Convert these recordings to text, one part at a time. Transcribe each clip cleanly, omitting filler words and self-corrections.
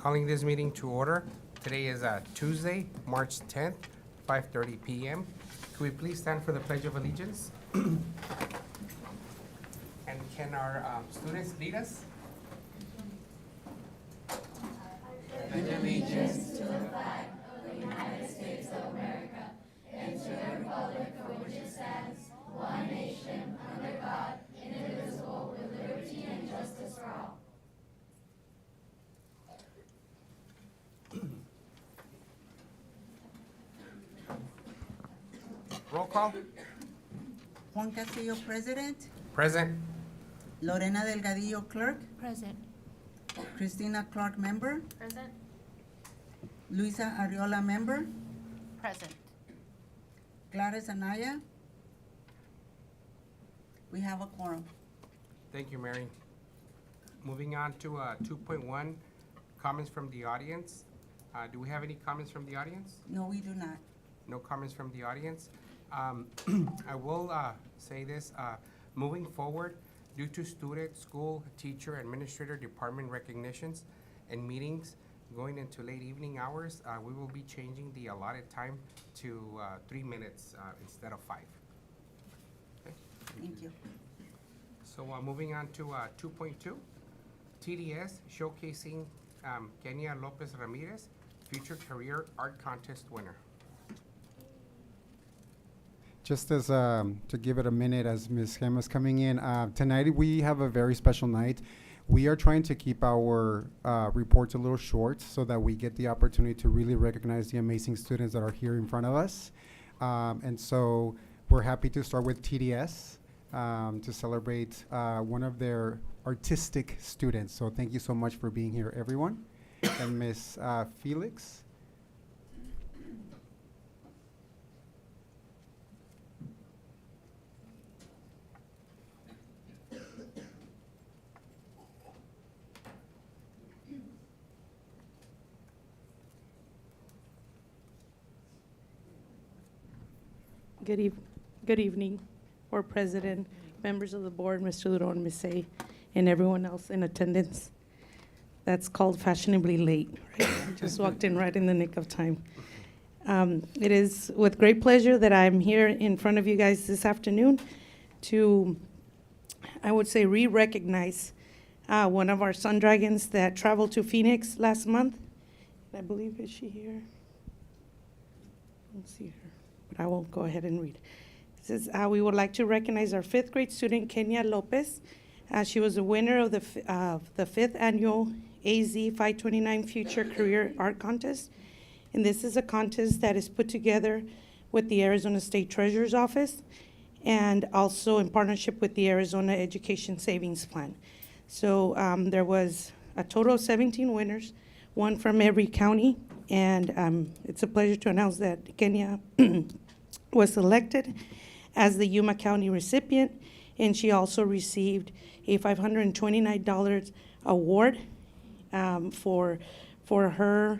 Calling this meeting to order. Today is Tuesday, March 10th, 5:30 p.m. Could we please stand for the Pledge of Allegiance? And can our students lead us? Roll call. Juan Castillo, President. Present. Lorena Delgadillo, Clerk. Present. Christina Clark, Member. Present. Luisa Arriola, Member. Present. Gladys Anaya. We have a quorum. Thank you, Mary. Moving on to 2.1, comments from the audience. Do we have any comments from the audience? No, we do not. No comments from the audience. I will say this, moving forward, due to student, school, teacher, administrator, department recognitions and meetings going into late evening hours, we will be changing the allotted time to 3 minutes instead of 5. Okay. Thank you. So moving on to 2.2, TDS showcasing Kenya Lopez Ramirez, Future Career Art Contest winner. Just as to give it a minute as Ms. Gemma's coming in, tonight we have a very special night. We are trying to keep our reports a little short so that we get the opportunity to really recognize the amazing students that are here in front of us. And so we're happy to start with TDS to celebrate one of their artistic students. So thank you so much for being here, everyone. And Ms. Felix. Good evening, Board President, members of the board, Mr. Luron, Ms. A, and everyone else in attendance. That's called fashionably late, right? Just walked in right in the nick of time. It is with great pleasure that I'm here in front of you guys this afternoon to, I would say, re-recognize one of our Sun Dragons that traveled to Phoenix last month. I believe, is she here? I don't see her, but I will go ahead and read. It says, we would like to recognize our 5th grade student, Kenya Lopez. She was a winner of the 5th annual AZ 529 Future Career Art Contest. And this is a contest that is put together with the Arizona State Treasurer's Office and also in partnership with the Arizona Education Savings Plan. So there was a total of 17 winners, one from every county. And it's a pleasure to announce that Kenya was selected as the Yuma County recipient, and she also received a $529 award for her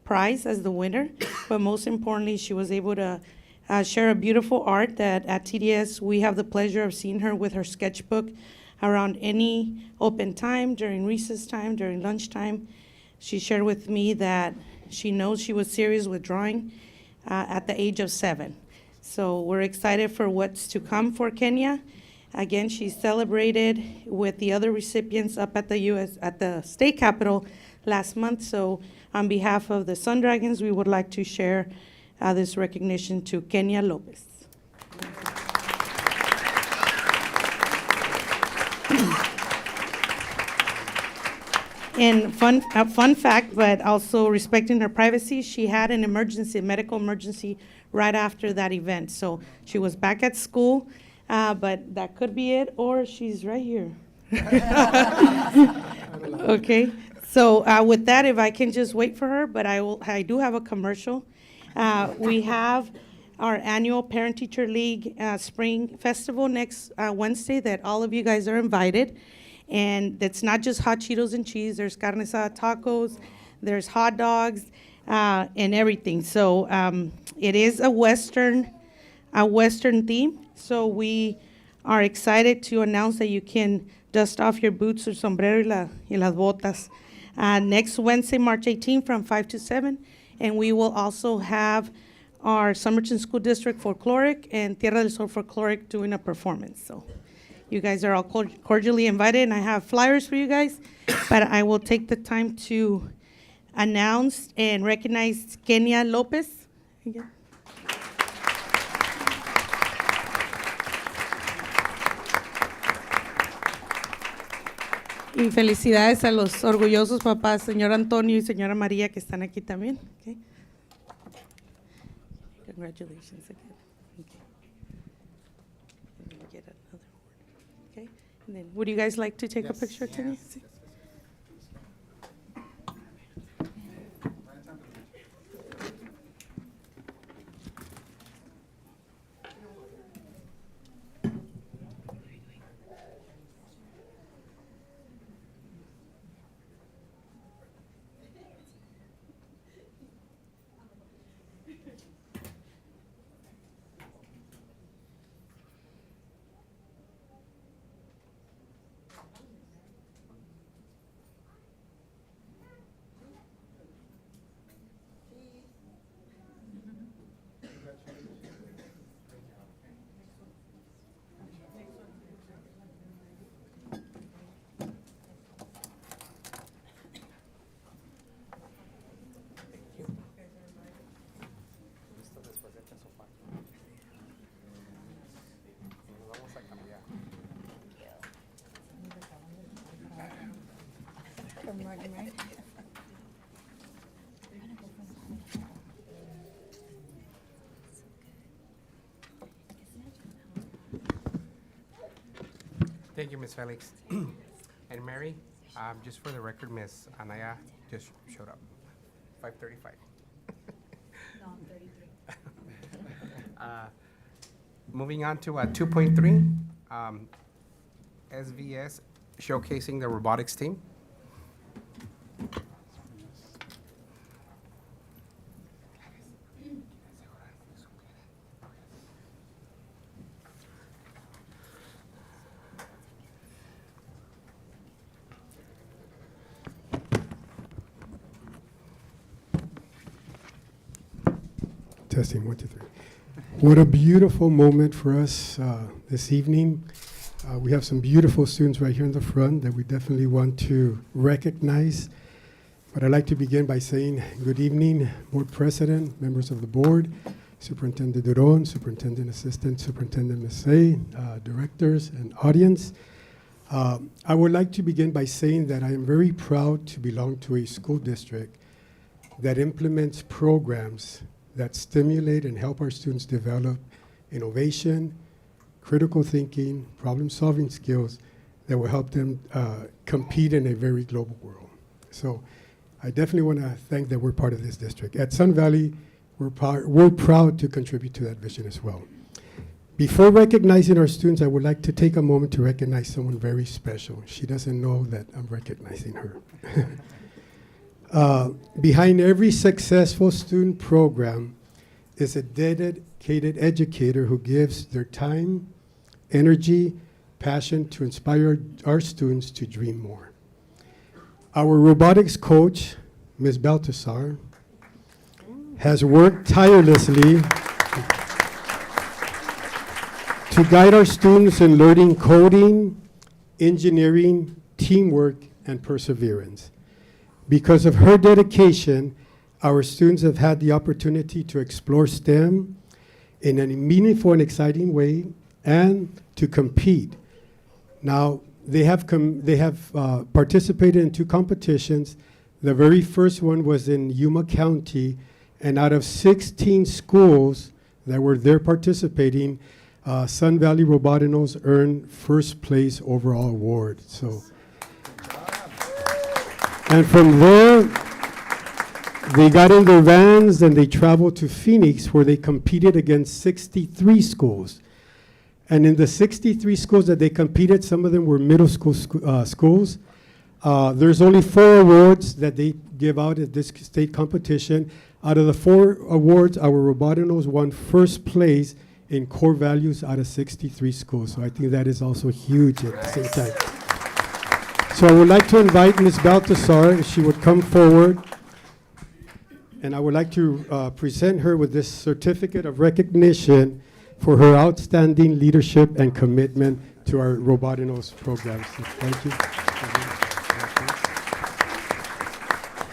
prize as the winner. But most importantly, she was able to share a beautiful art that at TDS we have the pleasure of seeing her with her sketchbook around any open time, during recess time, during lunchtime. She shared with me that she knows she was serious with drawing at the age of 7. So we're excited for what's to come for Kenya. Again, she celebrated with the other recipients up at the state capitol last month. So on behalf of the Sun Dragons, we would like to share this recognition to Kenya Lopez. And fun fact, but also respecting her privacy, she had an emergency, medical emergency, right after that event. So she was back at school, but that could be it, or she's right here. Okay, so with that, if I can just wait for her, but I do have a commercial. We have our annual Parent Teacher League Spring Festival next Wednesday that all of you guys are invited. And it's not just hot Cheetos and cheese. There's carne asada tacos, there's hot dogs, and everything. So it is a Western theme. So we are excited to announce that you can dust off your boots or sombrero y las botas next Wednesday, March 18, from 5 to 7. And we will also have our Somerton School District Folkloric and Tierra del Sol Folkloric doing a performance. So you guys are all cordially invited, and I have flyers for you guys. But I will take the time to announce and recognize Kenia Lopez. Again. Y felicidades a los orgullosos papás, señor Antonio y señora María, que están aquí también. Okay. Congratulations again. Okay. And then we get another one. Okay. And then, would you guys like to take a picture today? Sí. Thank you, Ms. Felix. And Mary, just for the record, Ms. Anaya just showed up, 5:35. No, 33. Moving on to 2.3, SVS showcasing the robotics team. Testing, 1, 2, 3. What a beautiful moment for us this evening. We have some beautiful students right here in the front that we definitely want to recognize. But I'd like to begin by saying good evening, Board President, members of the board, Superintendent Duron, Superintendent Assistant, Superintendent Mesay, directors, and audience. I would like to begin by saying that I am very proud to belong to a school district that implements programs that stimulate and help our students develop innovation, critical thinking, problem-solving skills that will help them compete in a very global world. So I definitely want to thank that we're part of this district. At Sun Valley, we're proud to contribute to that vision as well. Before recognizing our students, I would like to take a moment to recognize someone very special. She doesn't know that I'm recognizing her. Behind every successful student program is a dedicated educator who gives their time, energy, passion to inspire our students to dream more. Our robotics coach, Ms. Baltasar, has worked tirelessly to guide our students in learning coding, engineering, teamwork, and perseverance. Because of her dedication, our students have had the opportunity to explore STEM in a meaningful and exciting way and to compete. Now, they have participated in 2 competitions. The very first one was in Yuma County, and out of 16 schools that were there participating, Sun Valley Robotinos earned first place overall award. So. And from there, they got in their vans and they traveled to Phoenix, where they competed against 63 schools. And in the 63 schools that they competed, some of them were middle school schools. There's only 4 awards that they give out at this state competition. Out of the 4 awards, our Robotinos won first place in core values out of 63 schools. So I think that is also huge at the same time. So I would like to invite Ms. Baltasar, if she would come forward. And I would like to present her with this certificate of recognition for her outstanding leadership and commitment to our Robotinos programs. Thank you.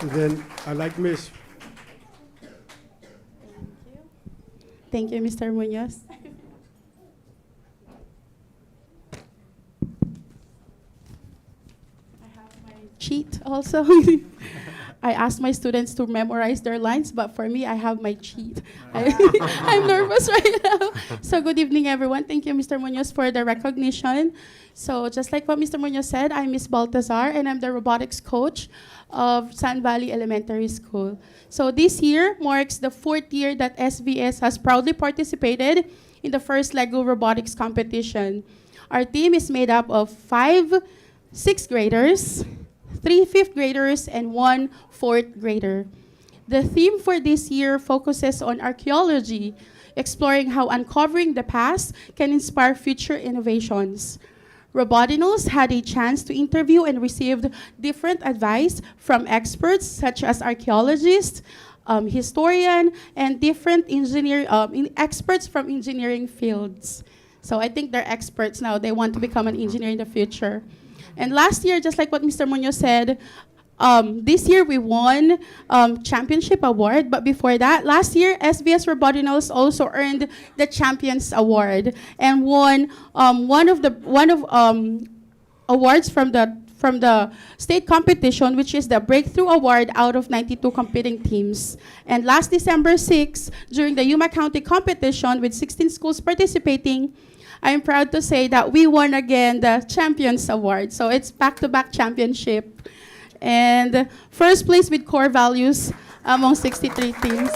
And then I'd like Ms. Thank you, Mr. Munoz. I have my cheat also. I asked my students to memorize their lines, but for me, I have my cheat. I'm nervous right now. So good evening, everyone. Thank you, Mr. Munoz, for the recognition. So just like what Mr. Munoz said, I'm Miss Baltazar, and I'm the robotics coach of San Valley Elementary School. So this year marks the 4th year that SVS has proudly participated in the first Lego robotics competition. Our team is made up of 5 6th graders, 3 5th graders, and 1 4th grader. The theme for this year focuses on archaeology, exploring how uncovering the past can inspire future innovations. Robotinos had a chance to interview and received different advice from experts such as archaeologists, historian, and different experts from engineering fields. So I think they're experts now. They want to become an engineer in the future. And last year, just like what Mr. Munoz said, this year we won championship award, but before that, last year SVS Robotinos also earned the Champions Award and won one of awards from the state competition, which is the Breakthrough Award out of 92 competing teams. And last December 6, during the Yuma County competition with 16 schools participating, I'm proud to say that we won again the Champions Award. So it's back-to-back championship. And first place with core values among 63 teams.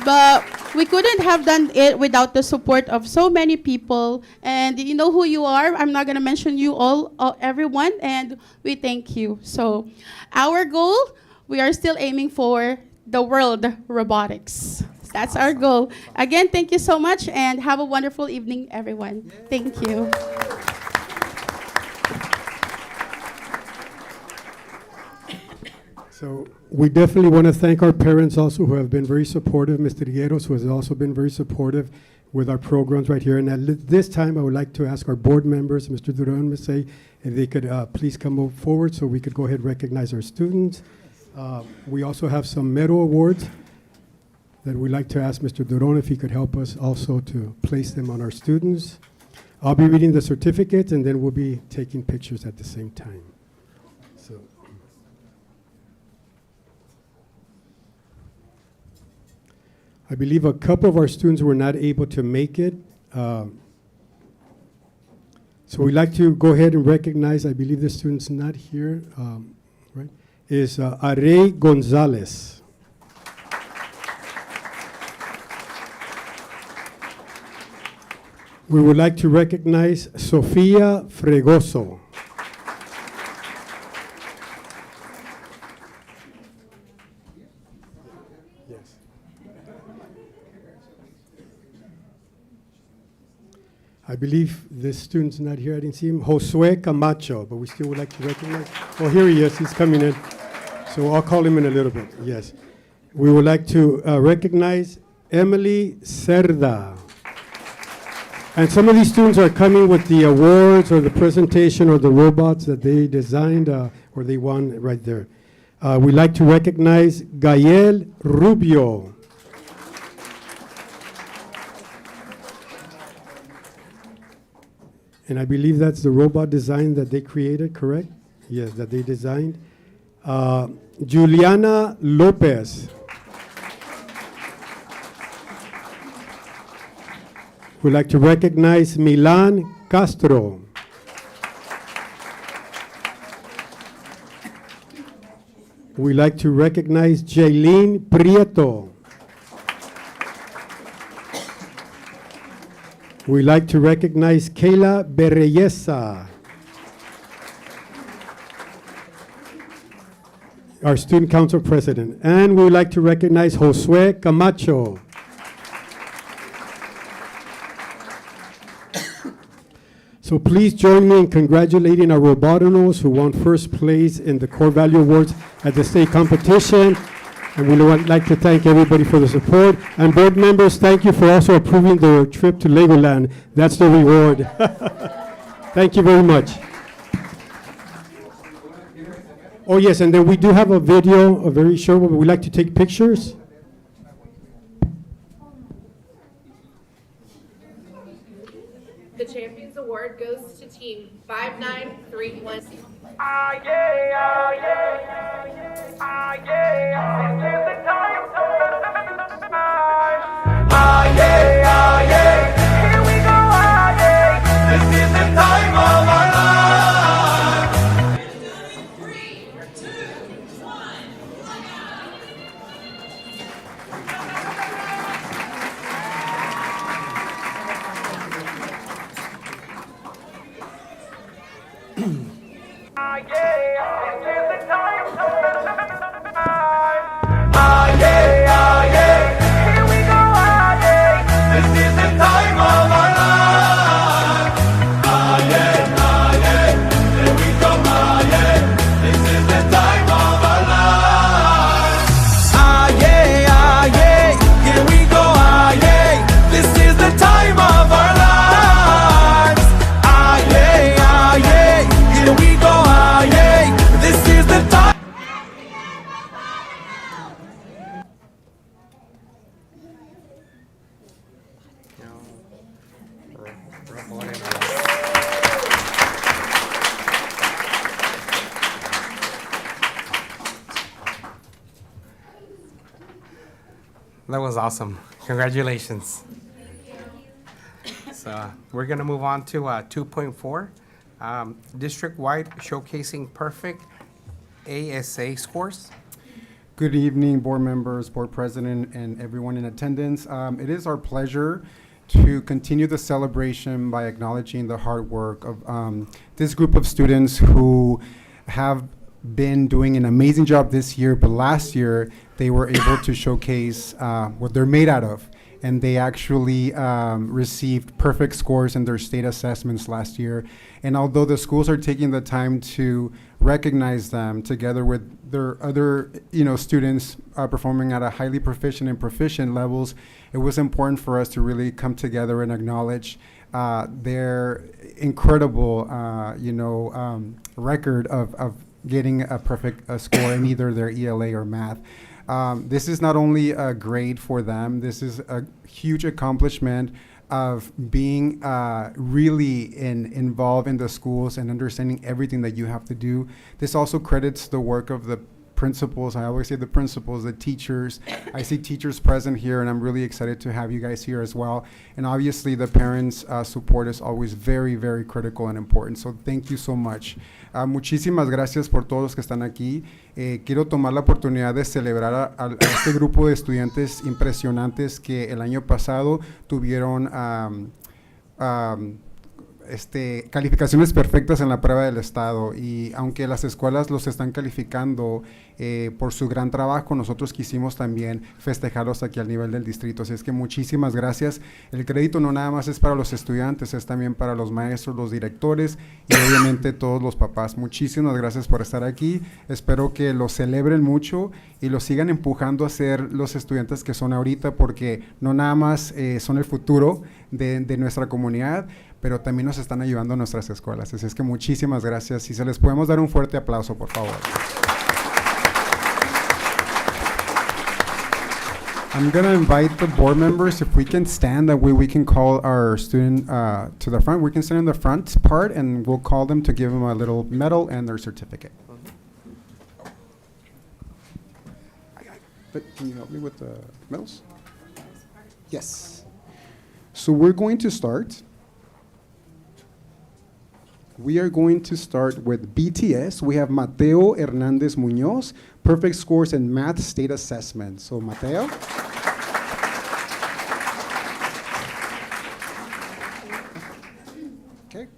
But we couldn't have done it without the support of so many people. And you know who you are. I'm not going to mention you all, everyone, and we thank you. So our goal, we are still aiming for the world robotics. That's our goal. Again, thank you so much, and have a wonderful evening, everyone. Thank you. So we definitely want to thank our parents also who have been very supportive. Mr. Rigueros, who has also been very supportive with our programs right here. And at this time, I would like to ask our board members, Mr. Duran and Ms. A, if they could please come forward so we could go ahead and recognize our students. We also have some medal awards that we'd like to ask Mr. Duran if he could help us also to place them on our students. I'll be reading the certificates, and then we'll be taking pictures at the same time. So. I believe a couple of our students were not able to make it. So we'd like to go ahead and recognize, I believe the student's not here, right? Is Arey Gonzalez. We would like to recognize Sofia Fregoso. I believe this student's not here. I didn't see him. Josue Camacho, but we still would like to recognize. Oh, here he is. He's coming in. So I'll call him in a little bit. Yes. We would like to recognize Emily Cerda. And some of these students are coming with the awards or the presentation or the robots that they designed or they won right there. We'd like to recognize Gael Rubio. And I believe that's the robot design that they created, correct? Yes, that they designed. Juliana Lopez. We'd like to recognize Milan Castro. We'd like to recognize Jaylene Prieto. We'd like to recognize Kayla Berreyesa, our student council president. And we would like to recognize Josue Camacho. So please join me in congratulating our robotinos who won first place in the Core Value Awards at the state competition. And we would like to thank everybody for the support. And board members, thank you for also approving the trip to Legoland. That's the reward. Thank you very much. Oh, yes, and then we do have a video, a very short one, but we'd like to take pictures. The Champions Award goes to Team 5931. That was awesome. Congratulations. So we're going to move on to 2.4, district-wide showcasing perfect ASA scores. Good evening, board members, board president, and everyone in attendance. It is our pleasure to continue the celebration by acknowledging the hard work of this group of students who have been doing an amazing job this year, but last year they were able to showcase what they're made out of. And they actually received perfect scores in their state assessments last year. And although the schools are taking the time to recognize them together with their other students performing at a highly proficient and proficient levels, it was important for us to really come together and acknowledge their incredible record of getting a perfect score in either their ELA or math. This is not only a grade for them, this is a huge accomplishment of being really involved in the schools and understanding everything that you have to do. This also credits the work of the principals. I always say the principals, the teachers. I see teachers present here, and I'm really excited to have you guys here as well. And obviously the parents' support is always very, very critical and important. So thank you so much. Muchísimas gracias por todos los que están aquí. Quiero tomar la oportunidad de celebrar a este grupo de estudiantes impresionantes que el año pasado tuvieron calificaciones perfectas en la prueba del estado, y aunque las escuelas los están calificando por su gran trabajo, nosotros quisimos también festejarlos aquí al nivel del distrito. Así es que muchísimas gracias. El crédito no nada más es para los estudiantes, es también para los maestros, los directores y obviamente todos los papás. Muchísimas gracias por estar aquí. Espero que lo celebren mucho y lo sigan empujando a ser los estudiantes que son ahorita, porque no nada más son el futuro de nuestra comunidad, pero también nos están ayudando en nuestras escuelas. Así es que muchísimas gracias. Si se les podemos dar un fuerte aplauso, por favor. I'm going to invite the board members, if we can stand, that way we can call our student to the front. We can stand in the front part, and we'll call them to give them a little medal and their certificate. But can you help me with the medals? Yes. So we're going to start. We are going to start with BTS. We have Mateo Hernandez Muñoz, perfect scores in math state assessment. So Mateo. Okay.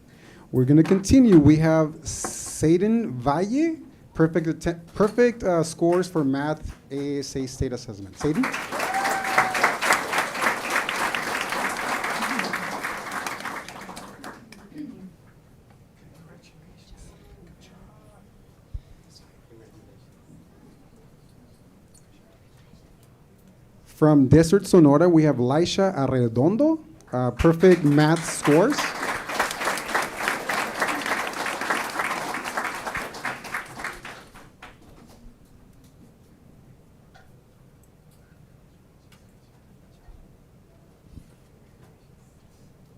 We're going to continue. We have Seyden Valle, perfect scores for math ASA state assessment. Seyden. From Desert Sonora, we have Laisha Arredondo, perfect math scores.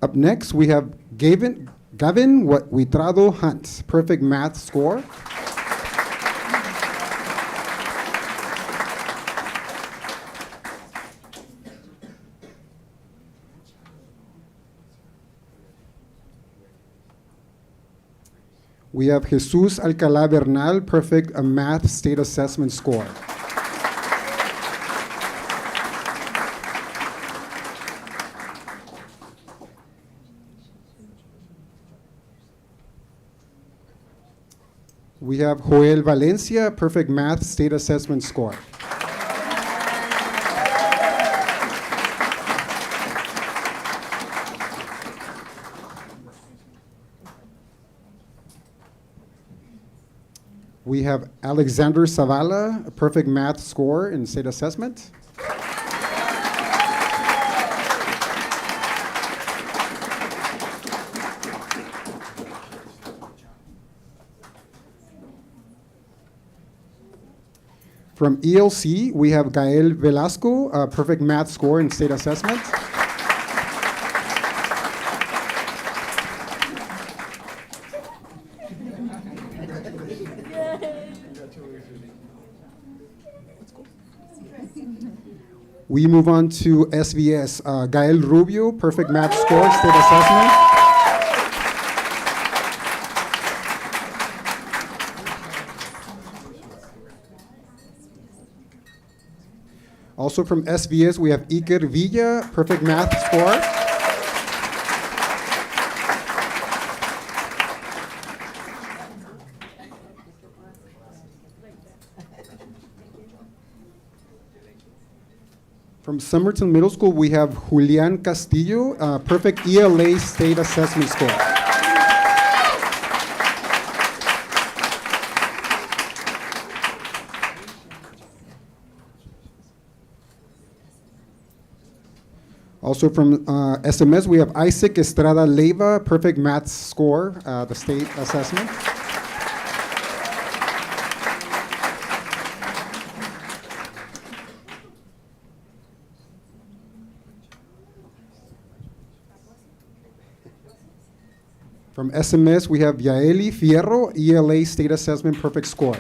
Up next, we have Gavin Huitrado Hunt, perfect math score. We have Jesus Alcalá Bernal, perfect math state assessment score. We have Joel Valencia, perfect math state assessment score. We have Alexander Zavala, a perfect math score in state assessment. From ELC, we have Gael Velasco, a perfect math score in state assessment. We move on to SVS, Gael Rubio, perfect math score, state assessment. Also from SVS, we have Iker Villa, perfect math score. From Somerton Middle School, we have Julian Castillo, perfect ELA state assessment score. Also from SMS, we have Isaac Estrada Leiva, perfect math score, the state assessment. From SMS, we have Yaeli Fierro, ELA state assessment, perfect score.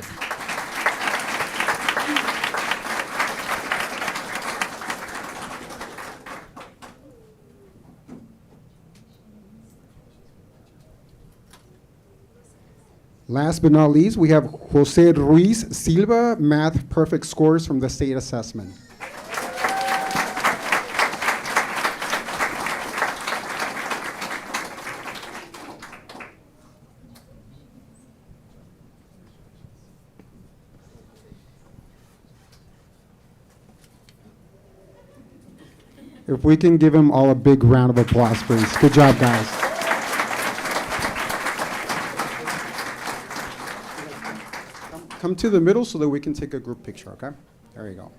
Last but not least, we have Jose Ruiz Silva, math perfect scores from the state assessment. If we can give them all a big round of applause, please. Good job, guys. Come to the middle so that we can take a group picture, okay? There you go.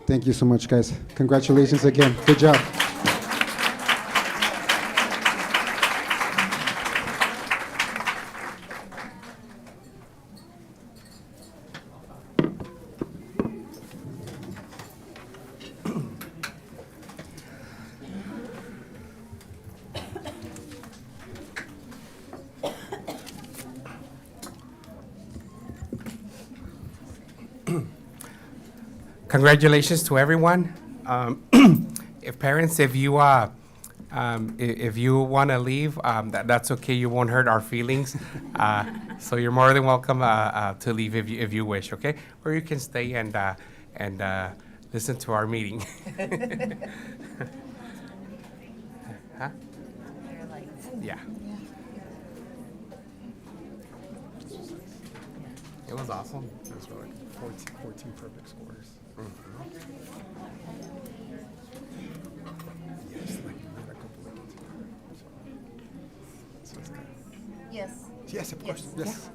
Thank you so much, guys. Congratulations again. Good job. Congratulations to everyone. If parents, if you If you want to leave, that's okay. You won't hurt our feelings. So you're more than welcome to leave if you wish, okay? Or you can stay and listen to our meeting. Huh? Yeah. It was awesome. It was really 14 perfect scores. Yes, like you had a couple of kids. So it's good. Yes. Yes, of course. Yes.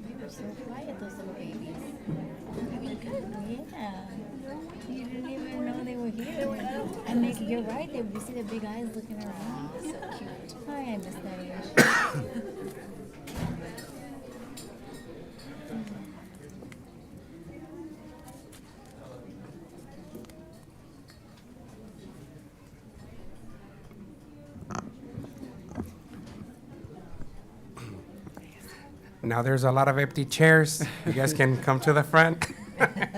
They were so quiet, those little babies. Yeah. You didn't even know they were here. And you're right, you see the big eyes looking around. So cute. Hi, I miss that age. Now there's a lot of empty chairs. You guys can come to the front.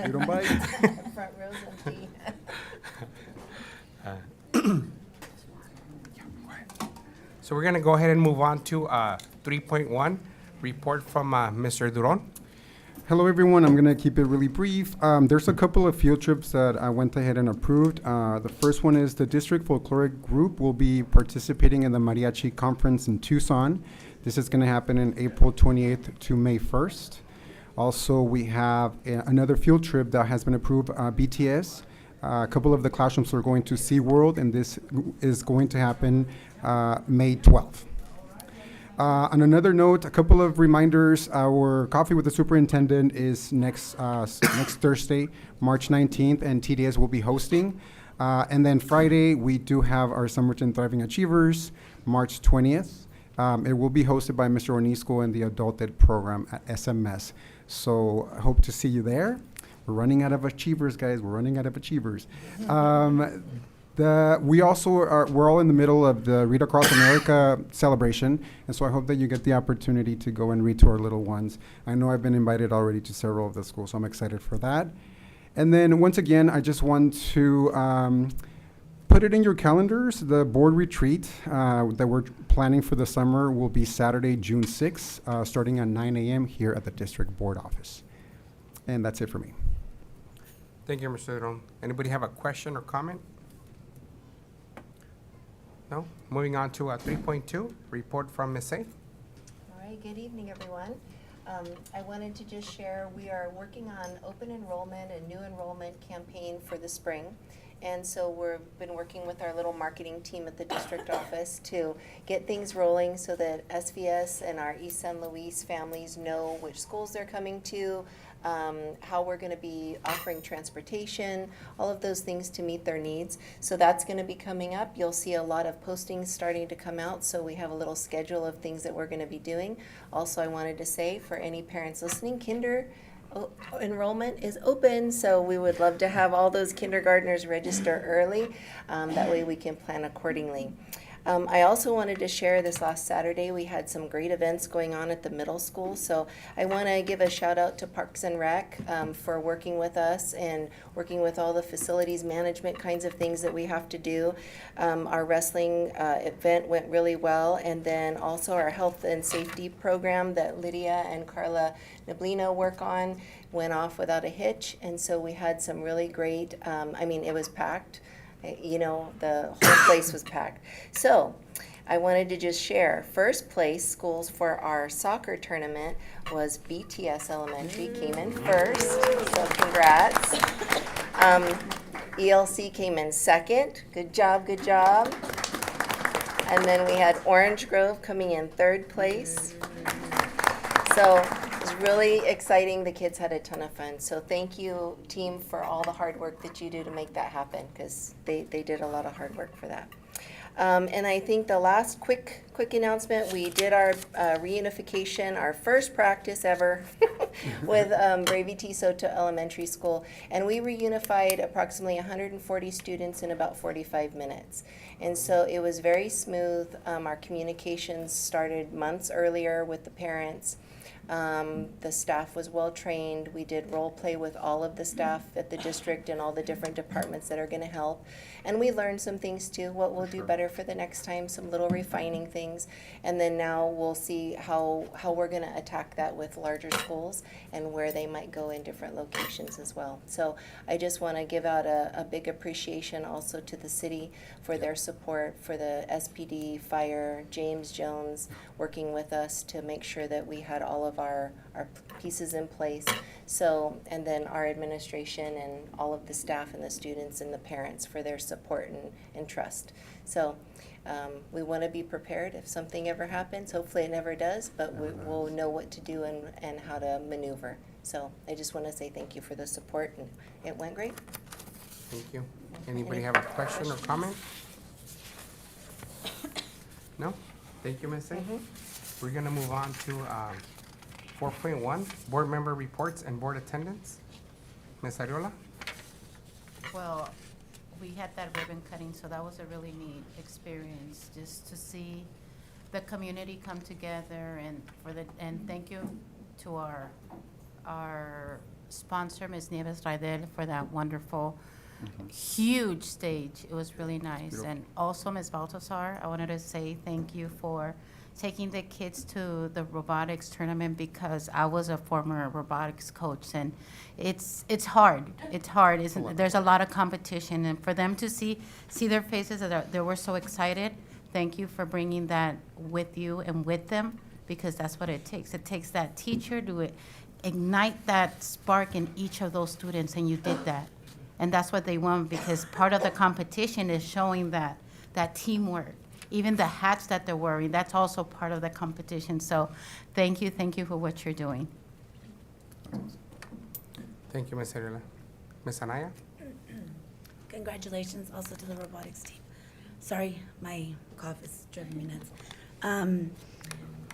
You don't bite? Front row's empty. So we're gonna go ahead and move on to 3.1, report from Mr. Duron. Hello, everyone. I'm going to keep it really brief. There's a couple of field trips that I went ahead and approved. The first one is the District Folkloric Group will be participating in the Mariachi Conference in Tucson. This is going to happen in April 28th to May 1st. Also, we have another field trip that has been approved, BTS. A couple of the classrooms are going to SeaWorld, and this is going to happen May 12th. On another note, a couple of reminders. Our Coffee with the Superintendent is next Thursday, March 19th, and TDS will be hosting. And then Friday, we do have our Somerton Thriving Achievers, March 20th. It will be hosted by Mr. Onisco and the Adult Ed program at SMS. So I hope to see you there. We're running out of achievers, guys. We're running out of achievers. We're all in the middle of the Read Across America celebration, and so I hope that you get the opportunity to go and read to our little ones. I know I've been invited already to several of the schools, so I'm excited for that. And then once again, I just want to put it in your calendars. The board retreat that we're planning for the summer will be Saturday, June 6th, starting at 9 a.m. here at the district board office. And that's it for me. Thank you, Mr. Duron. Anybody have a question or comment? No? Moving on to 3.2, report from Ms. A. All right, good evening, everyone. I wanted to just share, we are working on open enrollment and new enrollment campaign for the spring. And so we've been working with our little marketing team at the district office to get things rolling so that SVS and our East San Luis families know which schools they're coming to, how we're going to be offering transportation, all of those things to meet their needs. So that's going to be coming up. You'll see a lot of postings starting to come out, so we have a little schedule of things that we're going to be doing. Also, I wanted to say, for any parents listening, enrollment is open, so we would love to have all those kindergartners register early. That way we can plan accordingly. I also wanted to share this last Saturday, we had some great events going on at the middle school. So I want to give a shout out to Parks and Rec for working with us and working with all the facilities management kinds of things that we have to do. Our wrestling event went really well. And then also our health and safety program that Lydia and Carla Neblino work on went off without a hitch. And so we had some really great, it was packed. You know, the whole place was packed. So I wanted to just share, first place schools for our soccer tournament was BTS Elementary, came in first, so congrats. ELC came in second, good job, good job. And then we had Orange Grove coming in third place. So it was really exciting. The kids had a ton of fun. So thank you, team, for all the hard work that you do to make that happen, because they did a lot of hard work for that. And I think the last quick announcement, we did our reunification, our first practice ever with Bravey T. Soto Elementary School. And we reunified approximately 140 students in about 45 minutes. And so it was very smooth. Our communications started months earlier with the parents. The staff was well trained. We did role play with all of the staff at the district and all the different departments that are going to help. And we learned some things too, what we'll do better for the next time, some little refining things. And then now we'll see how we're going to attack that with larger schools and where they might go in different locations as well. So I just want to give out a big appreciation also to the city for their support, for the SPD, fire, James Jones working with us to make sure that we had all of our pieces in place. So, and then our administration and all of the staff and the students and the parents for their support and trust. So we want to be prepared if something ever happens. Hopefully it never does, but we'll know what to do and how to maneuver. So I just want to say thank you for the support, and it went great. Thank you. Anybody have a question or comment? No? Thank you, Ms. A. We're gonna move on to 4.1, board member reports and board attendance. Ms. Ariola? Well, we had that ribbon cutting, so that was a really neat experience, just to see the community come together and thank you to our sponsor, Ms. Nieves Raidel, for that wonderful, huge stage. It was really nice. And also, Ms. Baltazar, I wanted to say thank you for taking the kids to the robotics tournament, because I was a former robotics coach, and it's hard. It's hard. There's a lot of competition, and for them to see their faces that they were so excited. Thank you for bringing that with you and with them, because that's what it takes. It takes that teacher to ignite that spark in each of those students, and you did that. And that's what they want, because part of the competition is showing that teamwork. Even the hats that they're wearing, that's also part of the competition. So thank you for what you're doing. Thank you, Ms. Ariola. Ms. Anaya? Congratulations also to the robotics team. Sorry, my cough is driving me nuts.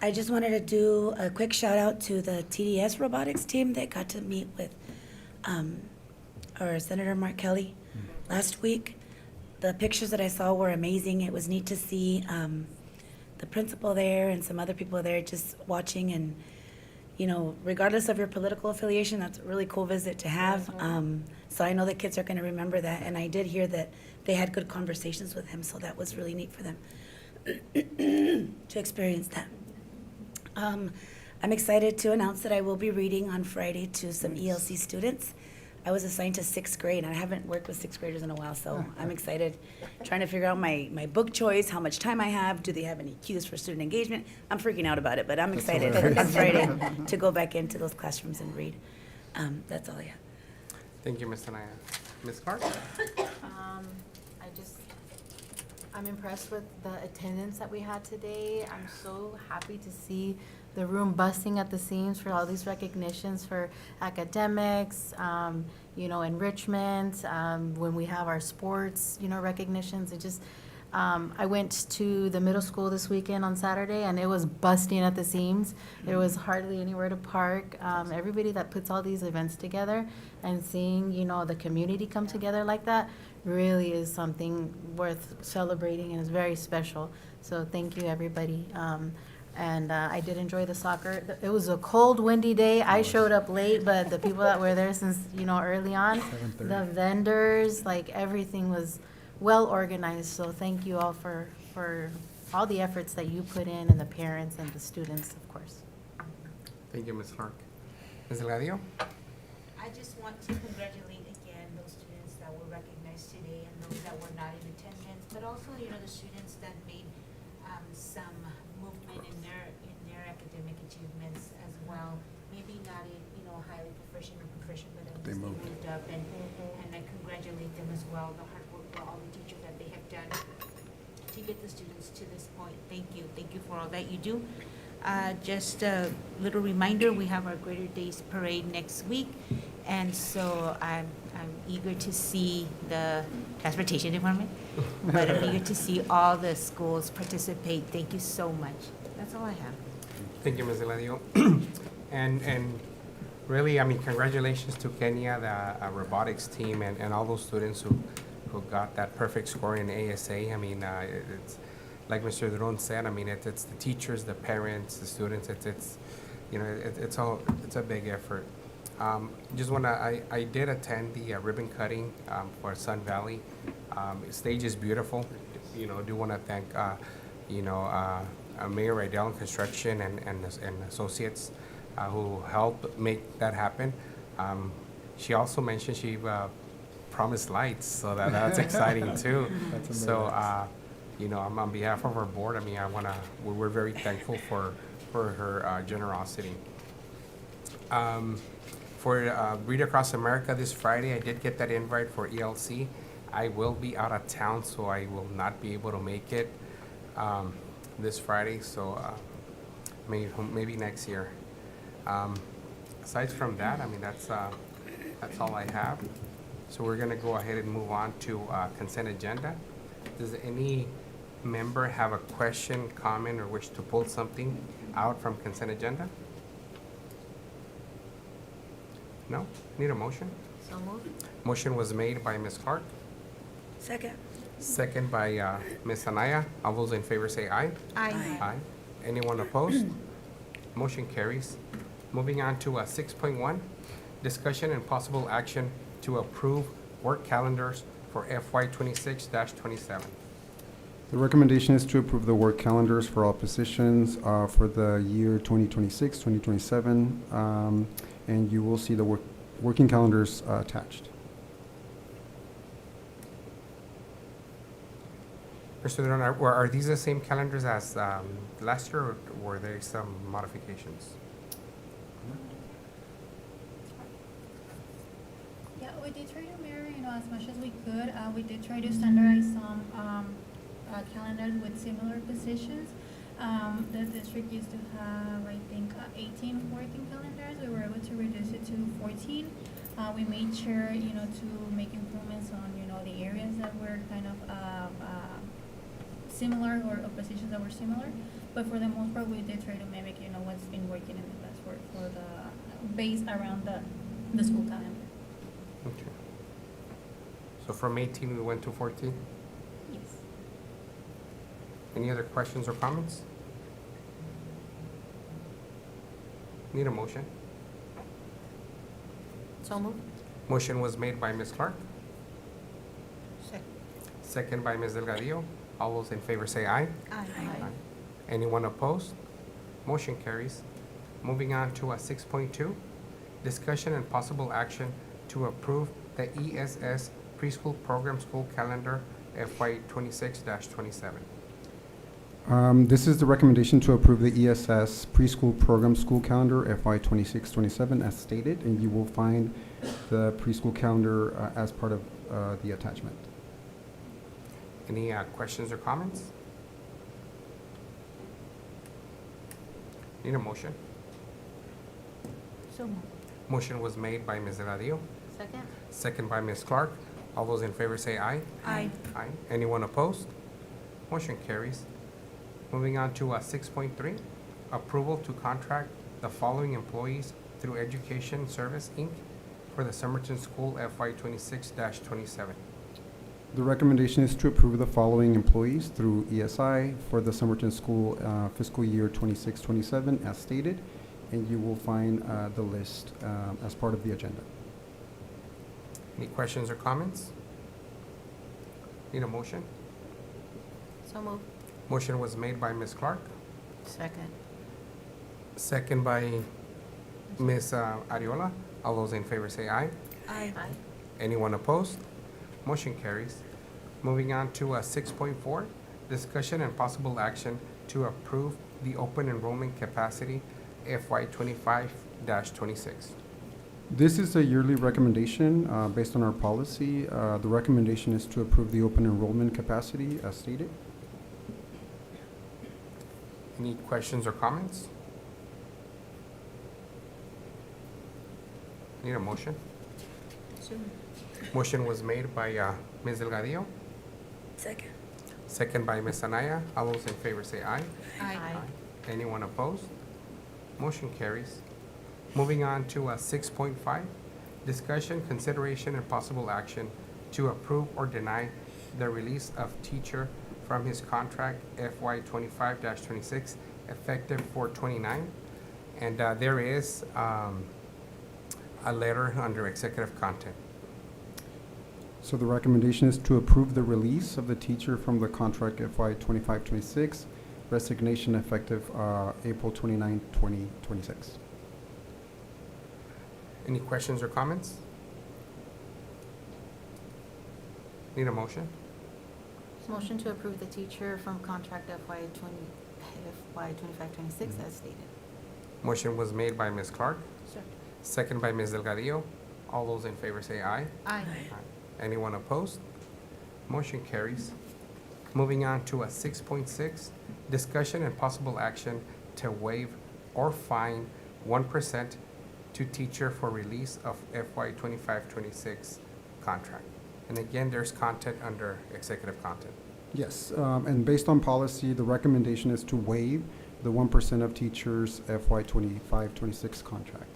I just wanted to do a quick shout out to the TDS robotics team that got to meet with our Senator Mark Kelly last week. The pictures that I saw were amazing. It was neat to see the principal there and some other people there just watching, and regardless of your political affiliation, that's a really cool visit to have. So I know the kids are going to remember that, and I did hear that they had good conversations with him, so that was really neat for them to experience that. I'm excited to announce that I will be reading on Friday to some ELC students. I was assigned to 6th grade, and I haven't worked with 6th graders in a while, so I'm excited. Trying to figure out my book choice, how much time I have, do they have any cues for student engagement? I'm freaking out about it, but I'm excited on Friday to go back into those classrooms and read. That's all I have. Thank you, Ms. Anaya. Ms. Clark? I'm impressed with the attendance that we had today. I'm so happy to see the room busting at the seams for all these recognitions for academics, enrichment, when we have our sports, recognitions. I went to the middle school this weekend on Saturday, and it was busting at the seams. There was hardly anywhere to park. Everybody that puts all these events together and seeing, the community come together like that really is something worth celebrating, and is very special. So thank you, everybody. And I did enjoy the soccer. It was a cold, windy day. I showed up late, but the people that were there since, early on, the vendors, everything was well organized. So thank you all for all the efforts that you put in, and the parents and the students, of course. Thank you, Ms. Clark. Ms. Delgadillo? I just want to congratulate again those students that were recognized today and those that were not in attendance, but also, the students that made some movement in their academic achievements as well. Maybe not in, highly proficient, but at least they moved up, and I congratulate them as well, the hard work for all the teachers that they have done to get the students to this point. Thank you for all that you do. Just a little reminder, we have our Greater Days Parade next week, And so I'm eager to see the transportation department, but I'm eager to see all the schools participate. Thank you so much. That's all I have. Thank you, Ms. Eladio. And really, I mean, congratulations to Kenya, the robotics team, and all those students who got that perfect score in ASA. I mean, it's like Mr. Duron said. I mean, it's the teachers, the parents, the students. It's you know, it's a big effort. Just I did attend the ribbon cutting for Sun Valley. Stage is beautiful. You know, do want to thank Mayor Rydell and Construction and associates who helped make that happen. She also mentioned she promised lights, so that's exciting too. So, on behalf of our board, I mean, we're very thankful for her generosity. For Read Across America this Friday, I did get that invite for ELC. I will be out of town, so I will not be able to make it this Friday, so maybe next year. Aside from that, I mean, that's all I have. So we're gonna go ahead and move on to consent agenda. Does any member have a question, comment, or wish to pull something out from consent agenda? No? Need a motion? So moved. Motion was made by Ms. Clark, Second. second by Ms. Anaya. All those in favor say aye. Aye. Anyone opposed? Motion carries. Moving on to 6.1, discussion and possible action to approve work calendars for FY 26-27. The recommendation is to approve the work calendars for all positions for the year 2026, 2027, and you will see the working calendars attached. Mr. Duran, are these the same calendars as last year, or were there some modifications? Yeah, we did try to mirror, as much as we could. We did try to standardize some calendars with similar positions. The district used to have, I think, 18 working calendars. We were able to reduce it to 14. We made sure, to make improvements on, the areas that were kind of similar, or positions that were similar. But for the most part, we did try to mimic, what's been working in the past for the base around the school calendar. Okay. So from 18, we went to 14? Yes. Any other questions or comments? Need a motion? So moved. Motion was made by Ms. Clark, Second. second by Ms. Delgadillo. All those in favor say aye. Aye. Anyone opposed? Motion carries. Moving on to 6.2, discussion and possible action to approve the ESS preschool program school calendar FY 26-27. This is the recommendation to approve the ESS preschool program school calendar FY 26-27 as stated, and you will find the preschool calendar as part of the attachment. Any questions or comments? Need a motion? So moved. Motion was made by Ms. Delgadillo, Second. second by Ms. Clark. All those in favor say aye. Aye. Aye. Anyone opposed? Motion carries. Moving on to 6.3, approval to contract the following employees through Education Service, Inc. for the Somerton School FY 26-27. The recommendation is to approve the following employees through ESI for the Somerton School fiscal year 26-27 as stated, and you will find the list as part of the agenda. Any questions or comments? Need a motion? So moved. Motion was made by Ms. Clark, Second. second by Ms. Ariola. All those in favor say aye. Aye. Anyone opposed? Motion carries. Moving on to 6.4, discussion and possible action to approve the open enrollment capacity FY 25-26. This is a yearly recommendation based on our policy. The recommendation is to approve the open enrollment capacity as stated. Any questions or comments? Need a motion? Motion was made by Ms. Delgadillo, Second. second by Ms. Anaya. All those in favor say aye. Aye. Anyone opposed? Motion carries. Moving on to 6.5, discussion, consideration, and possible action to approve or deny the release of teacher from his contract FY 25-26 effective 4/29. And there is a letter under executive content. So the recommendation is to approve the release of the teacher from the contract FY 25-26, resignation effective April 29, 2026. Any questions or comments? Need a motion? Motion to approve the teacher from contract FY 25-26 as stated. Motion was made by Ms. Clark, second by Ms. Delgadillo. All those in favor say aye. Aye. Anyone opposed? Motion carries. Moving on to 6.6, discussion and possible action to waive or fine 1% to teacher for release of FY 25-26 contract. And again, there's content under executive content. Yes, and based on policy, the recommendation is to waive the 1% of teachers FY 25-26 contract.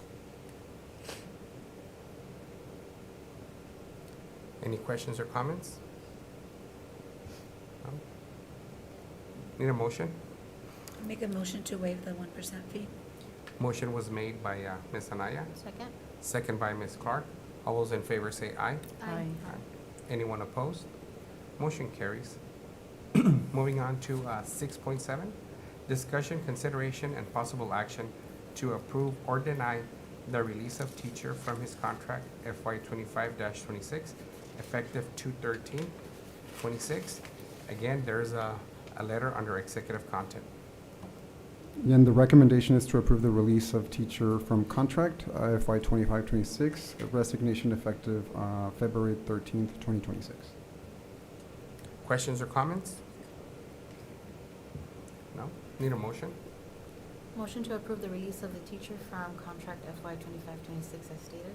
Any questions or comments? No? Need a motion? Make a motion to waive the 1% fee. Motion was made by Ms. Anaya, Second? second by Ms. Clark. All those in favor say aye. Aye. Anyone opposed? Motion carries. Moving on to 6.7, discussion, consideration, and possible action to approve or deny the release of teacher from his contract FY 25-26 effective 2/13/26. Again, there's a letter under executive content. And the recommendation is to approve the release of teacher from contract FY 25-26, resignation effective February 13th, 2026. Questions or comments? No? Need a motion? Motion to approve the release of the teacher from contract FY 25-26 as stated.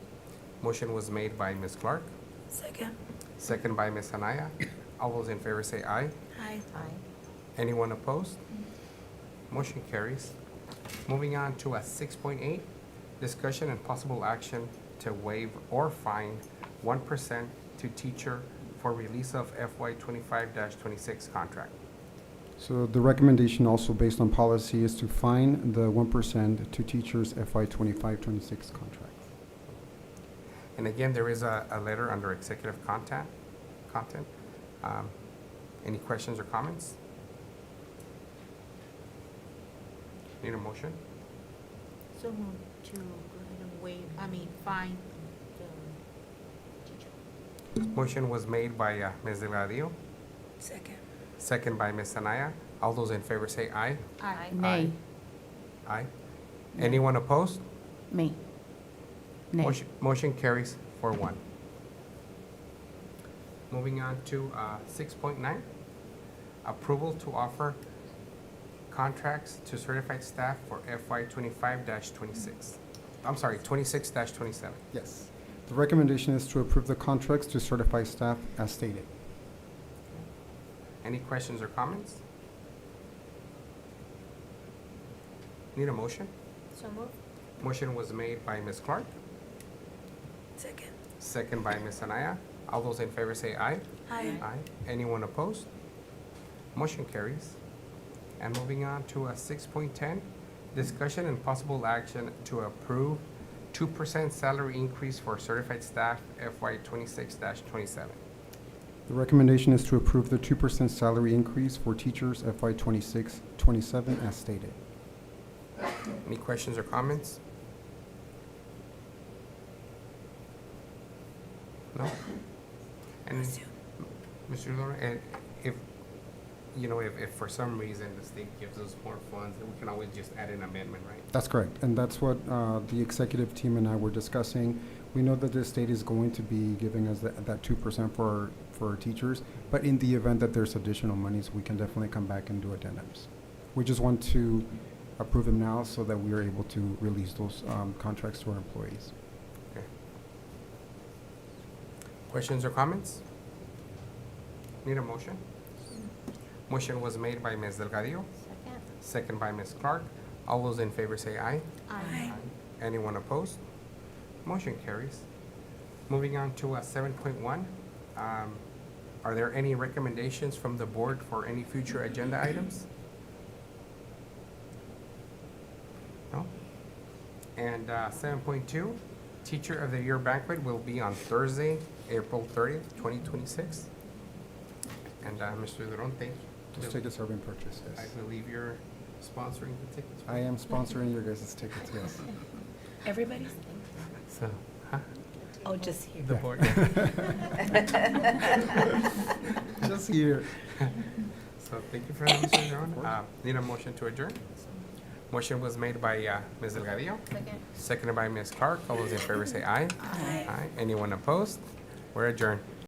Motion was made by Ms. Clark, Second. second by Ms. Anaya. All those in favor say aye. Aye. Aye. Anyone opposed? Motion carries. Moving on to 6.8, discussion and possible action to waive or fine 1% to teacher for release of FY 25-26 contract. So the recommendation also based on policy is to fine the 1% to teachers FY 25-26 contract. And again, there is a letter under executive content. Any questions or comments? Need a motion? So moved to go ahead and fine the teacher. Motion was made by Ms. Delgadillo, Second. second by Ms. Anaya. All those in favor say aye. Aye. Nay. Aye. Anyone opposed? Me. Nay. Motion carries 4-1. Moving on to 6.9, approval to offer contracts to certified staff for FY 25-26. I'm sorry, 26-27. Yes. The recommendation is to approve the contracts to certified staff as stated. Any questions or comments? Need a motion? So moved. Motion was made by Ms. Clark, Second. second by Ms. Anaya. All those in favor say aye. Aye. Aye. Anyone opposed? Motion carries. And moving on to 6.10, discussion and possible action to approve 2% salary increase for certified staff FY 26-27. The recommendation is to approve the 2% salary increase for teachers FY 26-27 as stated. Any questions or comments? No? And Mr. Lora, and if for some reason the state gives us more funds, then we can always just add an amendment, right? That's correct, and that's what the executive team and I were discussing. We know that the state is going to be giving us that 2% for our teachers, but in the event that there's additional monies, we can definitely come back and do addendums. We just want to approve them now so that we are able to release those contracts to our employees. Okay. Questions or comments? Need a motion? Motion was made by Ms. Delgadillo, second by Ms. Clark. All those in favor say aye. Aye. Anyone opposed? Motion carries. Moving on to 7.1. Are there any recommendations from the board for any future agenda items? No? And 7.2, Teacher of the Year Banquet will be on Thursday, April 30th, 2026. And Mr. Duron, thank you. Just tickets have been purchased, I yes. believe you're sponsoring the tickets. I am sponsoring your guys' tickets, yes. Everybody's? So, huh? Oh, just here. The board. Just here. So thank you for that, Mr. Duron. Need a motion to adjourn? Motion was made by Ms. Delgadillo, Second. seconded by Ms. Clark. All those in favor say aye. Aye. Anyone opposed? We're adjourned.